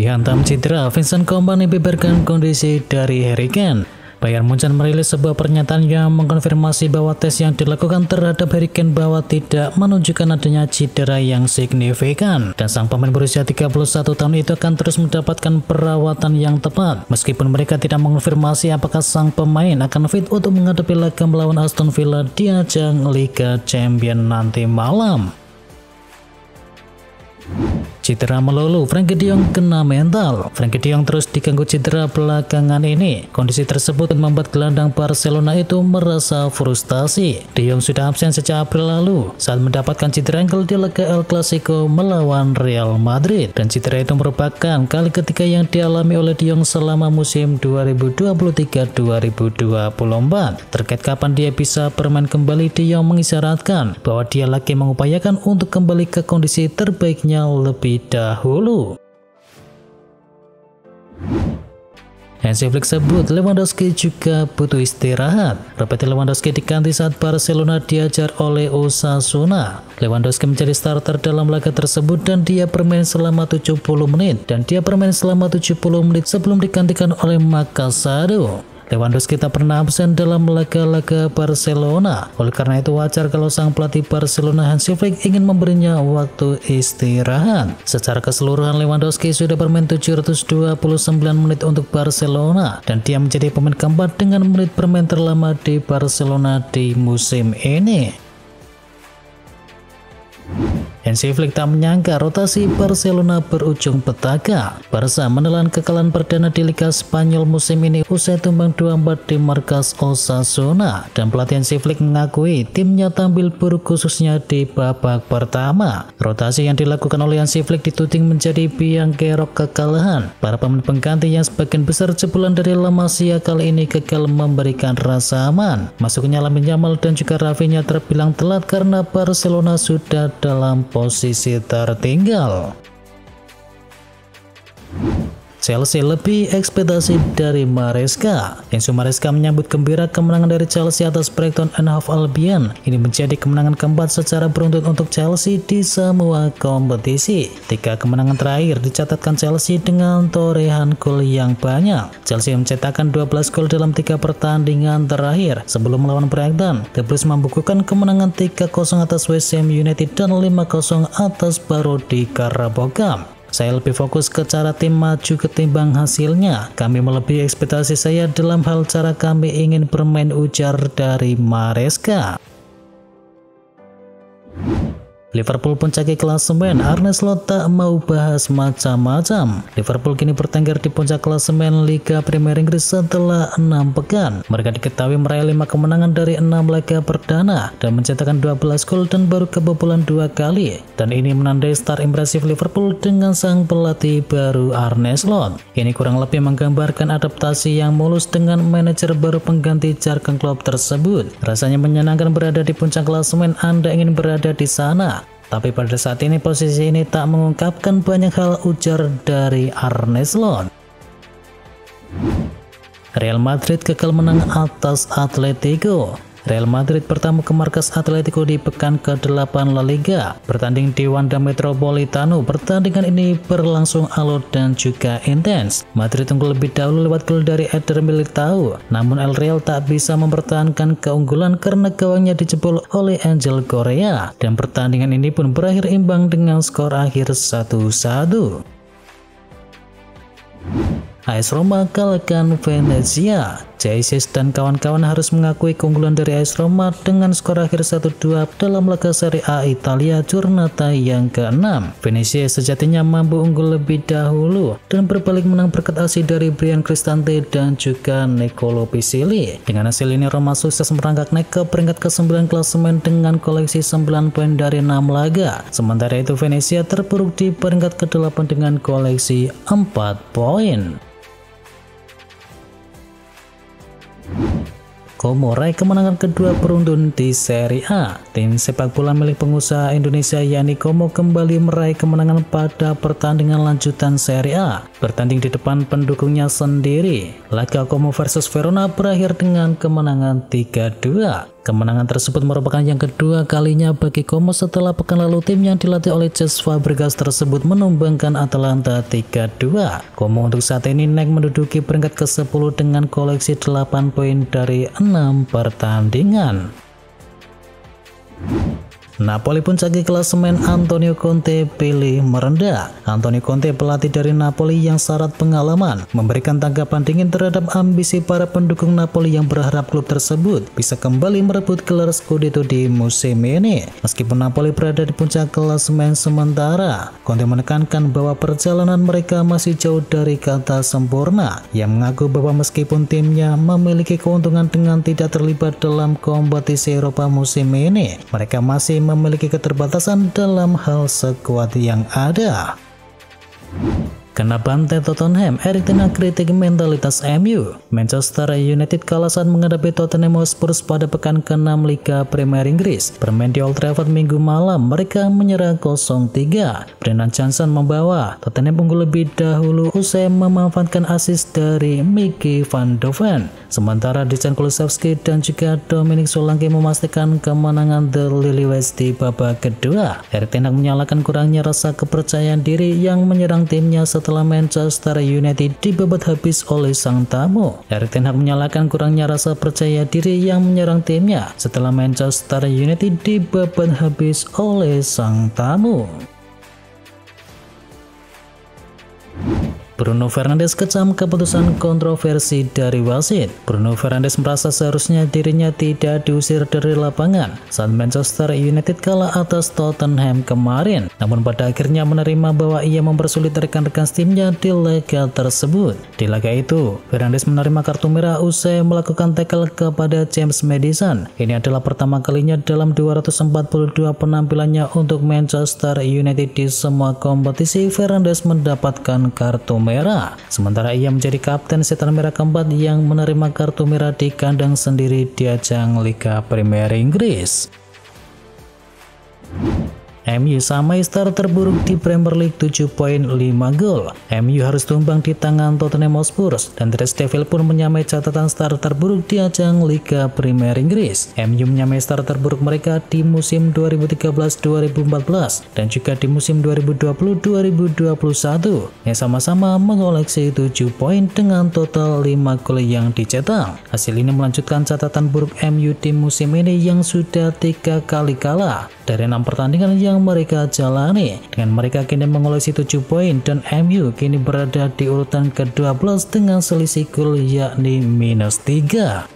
Dihantam cedera, Vincent Kompany beberkan kondisi dari Harry Kane. Bayern Munchen merilis sebuah pernyataan yang mengkonfirmasi bahwa tes yang dilakukan terhadap Harry Kane bahwa tidak menunjukkan adanya cedera yang signifikan. Dan sang pemain berusia 31 tahun itu akan terus mendapatkan perawatan yang tepat. Meskipun mereka tidak mengonfirmasi apakah sang pemain akan fit untuk menghadapi laga melawan Aston Villa di ajang Liga Champions nanti malam. Cedera melulu, Frenkie de Jong kena mental. Frenkie de Jong terus diganggu cedera belakangan ini. Kondisi tersebut membuat gelandang Barcelona itu merasa frustasi. De Jong sudah absen sejak April lalu saat mendapatkan cedera ankle di laga El Clasico melawan Real Madrid. Dan cedera itu merupakan kali ketiga yang dialami oleh De Jong selama musim 2023-2024. Terkait kapan dia bisa bermain kembali, De Jong mengisyaratkan bahwa dia lagi mengupayakan untuk kembali ke kondisi terbaiknya lebih dahulu. Hansi Flick sebut Lewandowski juga butuh istirahat. Robert Lewandowski diganti saat Barcelona diajar oleh Osasuna. Lewandowski menjadi starter dalam laga tersebut dan dia bermain selama 70 menit sebelum digantikan oleh Makasado. Lewandowski tak pernah absen dalam laga-laga Barcelona. Oleh karena itu wajar kalau sang pelatih Barcelona Hansi Flick ingin memberinya waktu istirahat. Secara keseluruhan Lewandowski sudah bermain 729 menit untuk Barcelona dan dia menjadi pemain keempat dengan menit bermain terlama di Barcelona di musim ini. Hansi Flick tak menyangka rotasi Barcelona berujung petaka. Barca menelan kekalahan perdana di Liga Spanyol musim ini usai tumbang 2-4 di markas Osasuna. Dan pelatih Hansi Flick mengakui timnya tampil buruk khususnya di babak pertama. Rotasi yang dilakukan oleh Hansi Flick dituding menjadi biang kerok kekalahan. Para pemain pengganti yang sebagian besar jebolan dari La Masia kali ini gagal memberikan rasa aman. Masuknya Lamine Yamal dan juga Rafinha terbilang telat karena Barcelona sudah dalam posisi tertinggal. Chelsea lebih ekspektasi dari Maresca. Enzo Maresca menyambut gembira kemenangan dari Chelsea atas Brighton and Hove Albion. Ini menjadi kemenangan keempat secara beruntun untuk Chelsea di semua kompetisi. 3 kemenangan terakhir dicatatkan Chelsea dengan torehan gol yang banyak. Chelsea mencetakkan 12 gol dalam 3 pertandingan terakhir. Sebelum melawan Brighton, The Blues membukukan kemenangan 3-0 atas West Ham United dan 5-0 atas Barrow di Carabao Cup. Saya lebih fokus ke cara tim maju ketimbang hasilnya. Kami melebihi ekspektasi saya dalam hal cara kami ingin bermain, ujar dari Maresca. Liverpool puncaki klasemen, Arne Slot tak mau bahas macam-macam. Liverpool kini bertengger di puncak klasemen Liga Premier Inggris setelah 6 pekan. Mereka diketahui meraih 5 kemenangan dari 6 laga perdana dan mencetakkan 12 gol dan baru kebobolan 2 kali. Dan ini menandai start impresif Liverpool dengan sang pelatih baru Arne Slot. Ini kurang lebih menggambarkan adaptasi yang mulus dengan manajer baru pengganti Jurgen Klopp tersebut. Rasanya menyenangkan berada di puncak klasemen, Anda ingin berada di sana. Tapi pada saat ini posisi ini tak mengungkapkan banyak hal, ujar dari Arne Slot. Real Madrid gagal menang atas Atletico. Real Madrid bertamu ke markas Atletico di pekan ke-8 La Liga. Bertanding di Wanda Metropolitano, pertandingan ini berlangsung alot dan juga intens. Madrid unggul lebih dahulu lewat gol dari Eder Militao, namun El Real tak bisa mempertahankan keunggulan karena gawangnya dijebol oleh Angel Correa. Dan pertandingan ini pun berakhir imbang dengan skor akhir 1-1. AS Roma kalahkan Venezia. Jesus dan kawan-kawan harus mengakui keunggulan dari AS Roma dengan skor akhir 1-2 dalam laga Serie A Italia Giornata yang ke-6. Venezia sejatinya mampu unggul lebih dahulu dan berbalik menang berkat asis dari Brian Cristante dan juga Nicolo Pisilli. Dengan hasil ini Roma sukses merangkak naik ke peringkat ke-9 klasemen dengan koleksi 9 poin dari 6 laga. Sementara itu Venezia terpuruk di peringkat ke-8 dengan koleksi 4 poin. Como meraih kemenangan kedua beruntun di Serie A. Tim sepak bola milik pengusaha Indonesia yakni Como kembali meraih kemenangan pada pertandingan lanjutan Serie A. Bertanding di depan pendukungnya sendiri, laga Como versus Verona berakhir dengan kemenangan 3-2. Kemenangan tersebut merupakan yang kedua kalinya bagi Como setelah pekan lalu tim yang dilatih oleh Cesc Fabregas tersebut menumbangkan Atalanta 3-2. Como untuk saat ini naik menduduki peringkat ke-10 dengan koleksi 8 poin dari 6 pertandingan. Napoli puncaki klasemen, Antonio Conte pilih merendah. Antonio Conte, pelatih dari Napoli yang syarat pengalaman, memberikan tanggapan dingin terhadap ambisi para pendukung Napoli yang berharap klub tersebut bisa kembali merebut gelar Scudetto di musim ini. Meskipun Napoli berada di puncak klasemen sementara, Conte menekankan bahwa perjalanan mereka masih jauh dari kata sempurna. Ia mengaku bahwa meskipun timnya memiliki keuntungan dengan tidak terlibat dalam kompetisi Eropa musim ini, mereka masih memiliki keterbatasan dalam hal skuad yang ada. Kena bantai Tottenham, Erik ten Hag kritik mentalitas MU. Manchester United kalah saat menghadapi Tottenham Hotspur pada pekan ke-6 Liga Premier Inggris. Bermain di Old Trafford Minggu malam, mereka menyerah 0-3. Brennan Johnson membawa Tottenham unggul lebih dahulu usai memanfaatkan assist dari Mickey van de Ven. Sementara Dejan Kulusevski dan juga Dominic Solanke memastikan kemenangan The Lilywhits di babak kedua. Erik ten Hag menyalahkan kurangnya rasa kepercayaan diri yang menyerang timnya setelah Manchester United dibabat habis oleh sang tamu. Erik ten Hag menyalahkan kurangnya rasa percaya diri yang menyerang timnya setelah Manchester United dibabat habis oleh sang tamu. Bruno Fernandes kecam keputusan kontroversi dari wasit. Bruno Fernandes merasa seharusnya dirinya tidak diusir dari lapangan saat Manchester United kalah atas Tottenham kemarin, namun pada akhirnya menerima bahwa ia mempersulit rekan-rekan timnya di laga tersebut. Di laga itu, Fernandes menerima kartu merah usai melakukan tackle kepada James Maddison. Ini adalah pertama kalinya dalam 242 penampilannya untuk Manchester United di semua kompetisi Fernandes mendapatkan kartu merah. Sementara ia menjadi kapten setan merah keempat yang menerima kartu merah di kandang sendiri di ajang Liga Premier Inggris. MU samai start terburuk di Premier League 7.5 gol. MU harus tumbang di tangan Tottenham Hotspur dan Red Devils pun menyamai catatan start terburuk di ajang Liga Premier Inggris. MU menyamai start terburuk mereka di musim 2013-2014 dan juga di musim 2020-2021 yang sama-sama mengoleksi 7 poin dengan total 5 gol yang dicetak. Hasil ini melanjutkan catatan buruk MU di musim ini yang sudah 3 kali kalah dari 6 pertandingan yang mereka jalani. Dengan mereka kini mengoleksi 7 poin dan MU kini berada di urutan ke-12 dengan selisih gol yakni -3.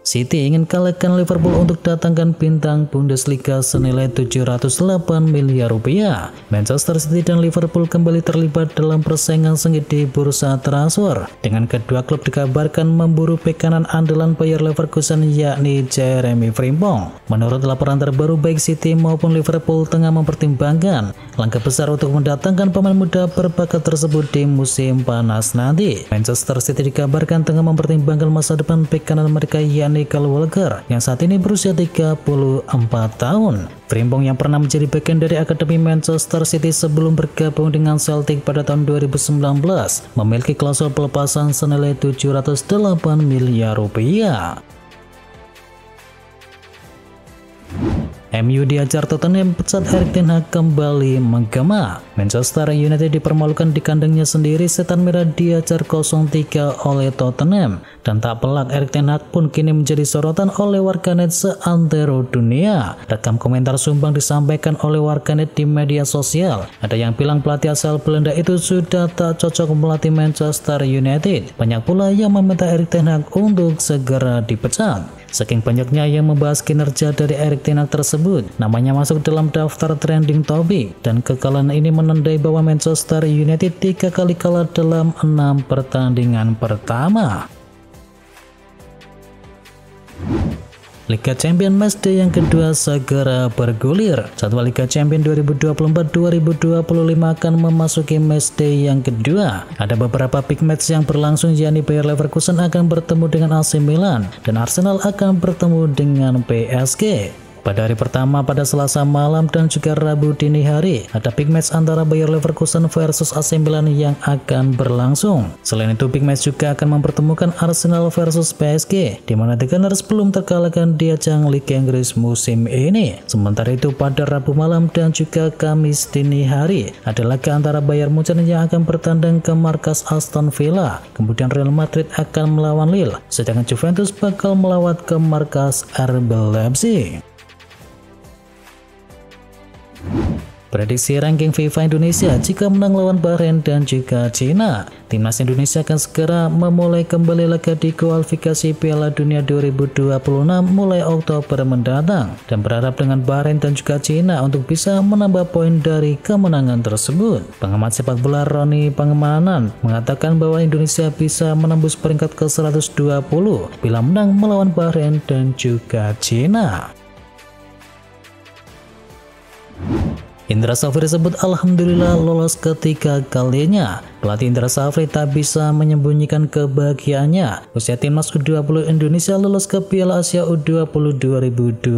City ingin kalahkan Liverpool untuk datangkan bintang Bundesliga senilai 708 miliar rupiah. Manchester City dan Liverpool kembali terlibat dalam persaingan sengit di bursa transfer, dengan kedua klub dikabarkan memburu bek kanan andalan Bayer Leverkusen yakni Jeremy Frimpong. Menurut laporan terbaru, baik City maupun Liverpool tengah mempertimbangkan langkah besar untuk mendatangkan pemain muda berbakat tersebut di musim panas nanti. Manchester City dikabarkan tengah mempertimbangkan masa depan bek kanan mereka yakni Kyle Walker yang saat ini berusia 34 tahun. Frimpong yang pernah menjadi bagian dari akademi Manchester City sebelum bergabung dengan Celtic pada tahun 2019 memiliki klausul pelepasan senilai 708 miliar rupiah. MU diajar Tottenham, pecat Erik ten Hag kembali menggema. Manchester United dipermalukan di kandangnya sendiri, setan merah diajar 0-3 oleh Tottenham. Dan tak pelak, Erik ten Hag pun kini menjadi sorotan oleh warganet seantero dunia. Rekam komentar sumbang disampaikan oleh warganet di media sosial. Ada yang bilang pelatih asal Belanda itu sudah tak cocok melatih Manchester United. Banyak pula yang meminta Erik ten Hag untuk segera dipecat. Saking banyaknya yang membahas kinerja dari Erik ten Hag tersebut, namanya masuk dalam daftar trending topik, dan kekalahan ini menandai bahwa Manchester United 3 kali kalah dalam 6 pertandingan pertama. Liga Champions Matchday yang kedua segera bergulir. Jadwal Liga Champions 2024-2025 akan memasuki matchday yang kedua. Ada beberapa big match yang berlangsung, yakni Bayer Leverkusen akan bertemu dengan AC Milan dan Arsenal akan bertemu dengan PSG. Pada hari pertama pada Selasa malam dan juga Rabu dini hari, ada big match antara Bayer Leverkusen versus AC Milan yang akan berlangsung. Selain itu, big match juga akan mempertemukan Arsenal versus PSG, di mana The Gunners belum terkalahkan di ajang Liga Inggris musim ini. Sementara itu, pada Rabu malam dan juga Kamis dini hari, ada laga antara Bayern Munchen yang akan bertandang ke markas Aston Villa. Kemudian Real Madrid akan melawan Lille, sedangkan Juventus bakal melawat ke markas RB Leipzig. Prediksi ranking FIFA Indonesia jika menang lawan Bahrain dan juga Cina. Timnas Indonesia akan segera memulai kembali laga di kualifikasi Piala Dunia 2026 mulai Oktober mendatang dan berharap dengan Bahrain dan juga Cina untuk bisa menambah poin dari kemenangan tersebut. Pengamat sepak bola Roni Pangemanan mengatakan bahwa Indonesia bisa menembus peringkat ke 120 bila menang melawan Bahrain dan juga Cina. Indra Safri sebut alhamdulillah lolos ketiga kalinya. Pelatih Indra Safri tak bisa menyembunyikan kebahagiaannya usia timnas U20 Indonesia lolos ke Piala Asia U20 2025.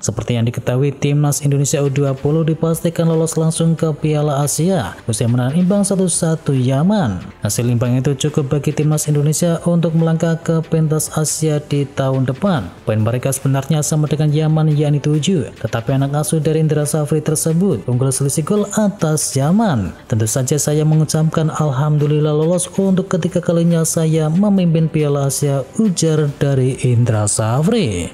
Seperti yang diketahui, timnas Indonesia U20 dipastikan lolos langsung ke Piala Asia usai menahan imbang 1-1 Yaman. Hasil imbang itu cukup bagi timnas Indonesia untuk melangkah ke pentas Asia di tahun depan. Poin mereka sebenarnya sama dengan Yaman, yakni 7, tetapi anak asuh dari Indra Safri tersebut unggul selisih gol atas Yaman. Tentu saja saya mengucapkan alhamdulillah lolos untuk ketiga kalinya saya memimpin Piala Asia, ujar dari Indra Safri.